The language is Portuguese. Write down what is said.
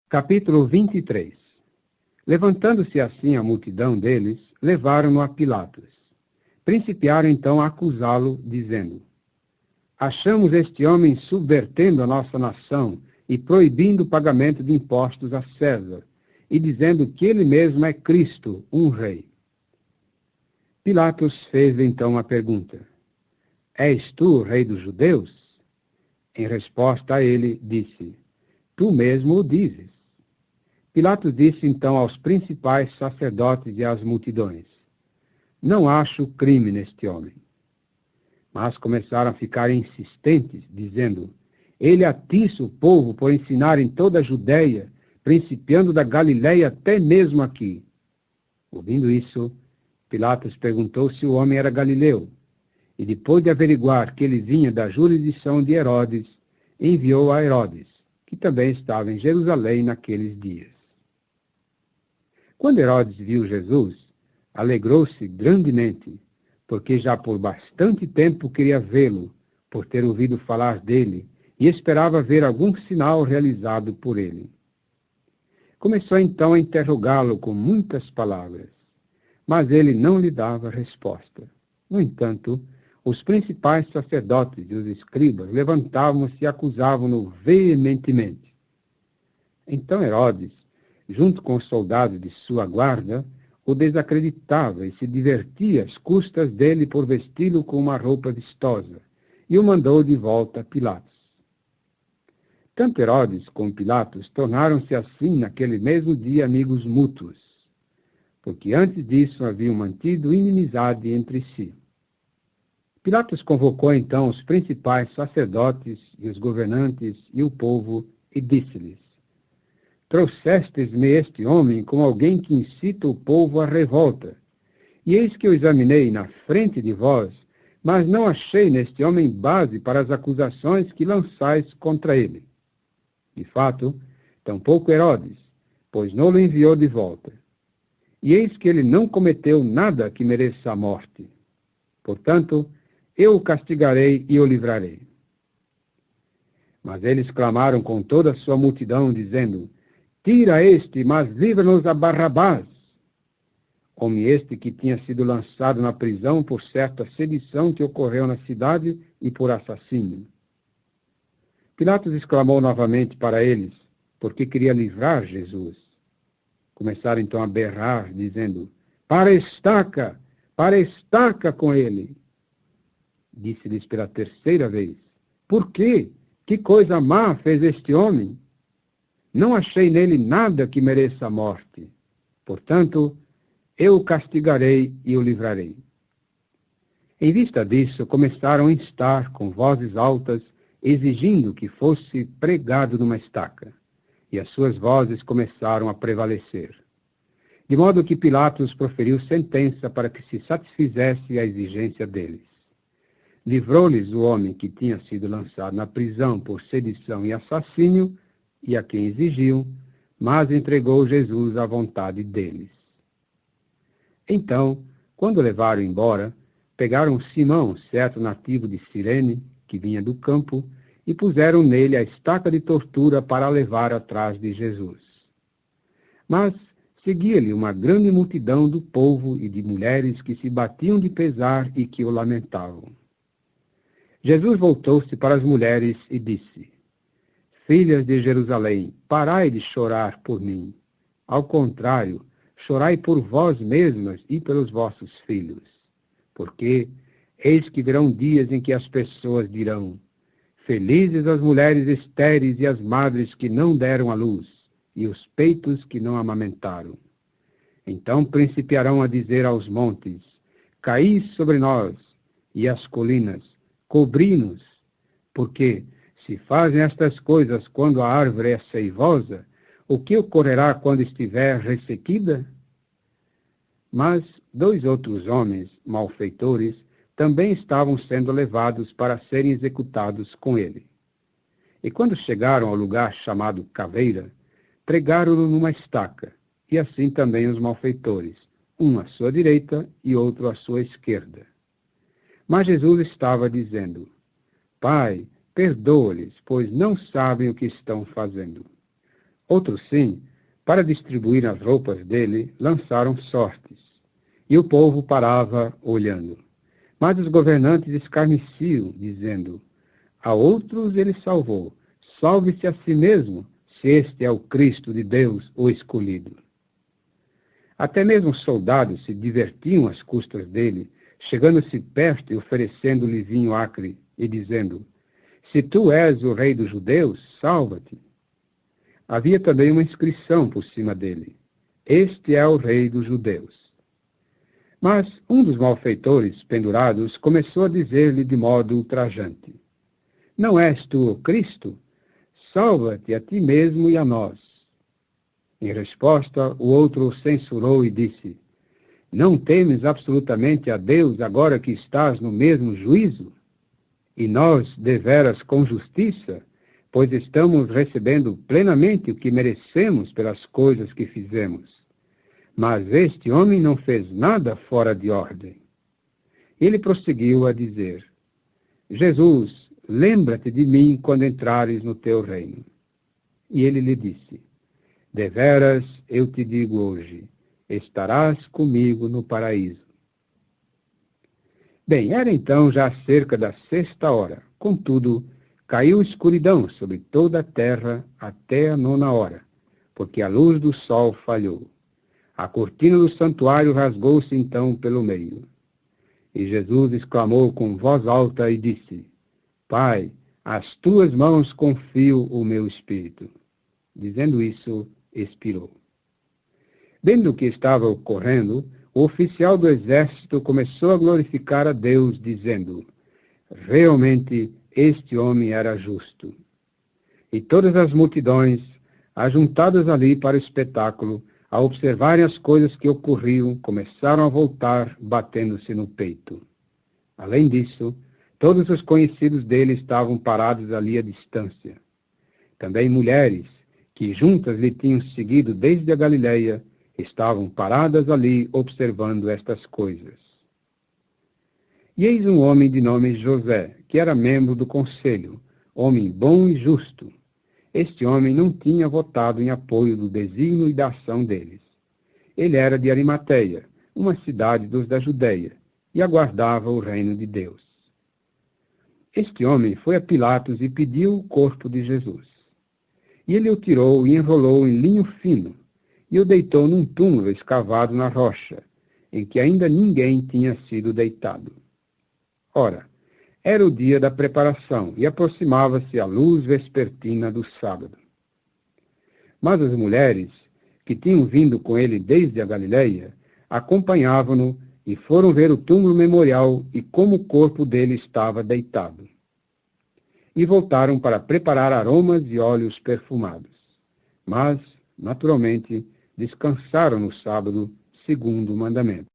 Capítulo 23. Levantando-se assim a multidão deles, levaram-no a Pilatos. Principiaram então a acusá-lo, dizendo: Achamos este homem subvertendo a nossa nação e proibindo o pagamento de impostos a César, e dizendo que ele mesmo é Cristo, um rei. Pilatos fez então a pergunta: És tu o rei dos judeus? Em resposta a ele, disse: Tu mesmo o dizes. Pilatos disse então aos principais sacerdotes e às multidões: Não acho crime neste homem. Mas começaram a ficar insistentes, dizendo: Ele atiça o povo por ensinar em toda a Judéia, principiando da Galiléia até mesmo aqui. Ouvindo isso, Pilatos perguntou se o homem era galileu, e depois de averiguar que ele vinha da jurisdição de Herodes, enviou a Herodes, que também estava em Jerusalém naqueles dias. Quando Herodes viu Jesus, alegrou-se grandemente, porque já por bastante tempo queria vê-lo, por ter ouvido falar dele, e esperava ver algum sinal realizado por ele. Começou então a interrogá-lo com muitas palavras, mas ele não lhe dava resposta. No entanto, os principais sacerdotes e os escribas levantavam-se e acusavam-no veementemente. Então Herodes, junto com os soldados de sua guarda, o desacreditava e se divertia às custas dele por vesti-lo com uma roupa vistosa, e o mandou de volta a Pilatos. Tanto Herodes como Pilatos tornaram-se assim naquele mesmo dia amigos mútuos, porque antes disso haviam mantido inimizade entre si. Pilatos convocou então os principais sacerdotes e os governantes e o povo e disse-lhes: Trouxestes-me este homem como alguém que incita o povo à revolta. E eis que eu examinei na frente de vós, mas não achei neste homem base para as acusações que lançais contra ele. De fato, tampouco Herodes, pois não o enviou de volta. E eis que ele não cometeu nada que mereça a morte. Portanto, eu o castigarei e o livrarei. Mas eles clamaram com toda a sua multidão, dizendo: Tira este, mas livra-nos a Barrabás. Homem este que tinha sido lançado na prisão por certa sedição que ocorreu na cidade e por assassínio. Pilatos exclamou novamente para eles, porque queria livrar Jesus. Começaram então a berrar, dizendo: Para a estaca com ele. Disse-lhes pela terceira vez: Por quê? Que coisa má fez este homem? Não achei nele nada que mereça a morte. Portanto, eu o castigarei e o livrarei. Em vista disso, começaram a instar com vozes altas, exigindo que fosse pregado numa estaca. E as suas vozes começaram a prevalecer. De modo que Pilatos proferiu sentença para que se satisfizesse a exigência deles. Livrou-lhes o homem que tinha sido lançado na prisão por sedição e assassínio, e a quem exigiam, mas entregou Jesus à vontade deles. Então, quando o levaram embora, pegaram Simão, certo nativo de Cirene, que vinha do campo, e puseram nele a estaca de tortura para a levar atrás de Jesus. Mas seguia-lhe uma grande multidão do povo e de mulheres que se batiam de pesar e que o lamentavam. Jesus voltou-se para as mulheres e disse: Filhas de Jerusalém, parai de chorar por mim. Ao contrário, chorai por vós mesmas e pelos vossos filhos. Porque eis que virão dias em que as pessoas dirão: Felizes as mulheres estéreis e as madres que não deram à luz, e os peitos que não amamentaram. Então principiarão a dizer aos montes: Caí sobre nós, e às colinas: Cobri-nos, porque se fazem estas coisas quando a árvore é seivosa, o que ocorrerá quando estiver ressequida? Mas 2 outros homens, malfeitores, também estavam sendo levados para serem executados com ele. E quando chegaram ao lugar chamado Caveira, pregaram-no numa estaca, e assim também os malfeitores, um à sua direita e outro à sua esquerda. Mas Jesus estava dizendo: Pai, perdoa-lhes, pois não sabem o que estão fazendo. Outros sim, para distribuir as roupas dele, lançaram sortes. E o povo parava olhando. Mas os governantes escarneciam, dizendo: a outros ele salvou. Salve-se a si mesmo, se este é o Cristo de Deus, o escolhido. Até mesmo os soldados se divertiam às custas dele, chegando-se perto e oferecendo-lhe vinho acre, e dizendo: se tu és o rei dos judeus, salva-te. Havia também uma inscrição por cima dele: este é o rei dos judeus. Mas um dos malfeitores pendurados começou a dizer-lhe de modo ultrajante: não és tu o Cristo? Salva-te a ti mesmo e a nós. Em resposta, o outro o censurou e disse: não temes absolutamente a Deus agora que estás no mesmo juízo? E nós, deveras com justiça, pois estamos recebendo plenamente o que merecemos pelas coisas que fizemos. Mas este homem não fez nada fora de ordem. Ele prosseguiu a dizer: Jesus, lembra-te de mim quando entrares no teu reino. E ele lhe disse: deveras eu te digo hoje, estarás comigo no paraíso. Bem, era então já cerca da 6ª hora. Contudo, caiu escuridão sobre toda a terra até a 9ª hora, porque a luz do sol falhou. A cortina do santuário rasgou-se então pelo meio. E Jesus exclamou com voz alta e disse: Pai, às tuas mãos confio o meu espírito. Dizendo isso, expirou. Vendo o que estava ocorrendo, o oficial do exército começou a glorificar a Deus, dizendo: realmente este homem era justo. E todas as multidões, ajuntadas ali para o espetáculo, a observarem as coisas que ocorriam, começaram a voltar, batendo-se no peito. Além disso, todos os conhecidos dele estavam parados ali à distância. Também mulheres, que juntas lhe tinham seguido desde a Galileia, estavam paradas ali observando estas coisas. E eis um homem de nome José, que era membro do conselho, homem bom e justo. Este homem não tinha votado em apoio do desígnio e da ação deles. Ele era de Arimateia, uma cidade dos da Judeia, e aguardava o reino de Deus. Este homem foi a Pilatos e pediu o corpo de Jesus. E ele o tirou e enrolou em linho fino, e o deitou num túmulo escavado na rocha, em que ainda ninguém tinha sido deitado. Ora, era o dia da preparação, e aproximava-se a luz vespertina do sábado. Mas as mulheres, que tinham vindo com ele desde a Galileia, acompanhavam-no e foram ver o túmulo memorial e como o corpo dele estava deitado. E voltaram para preparar aromas e óleos perfumados. Mas, naturalmente, descansaram no sábado, segundo o mandamento.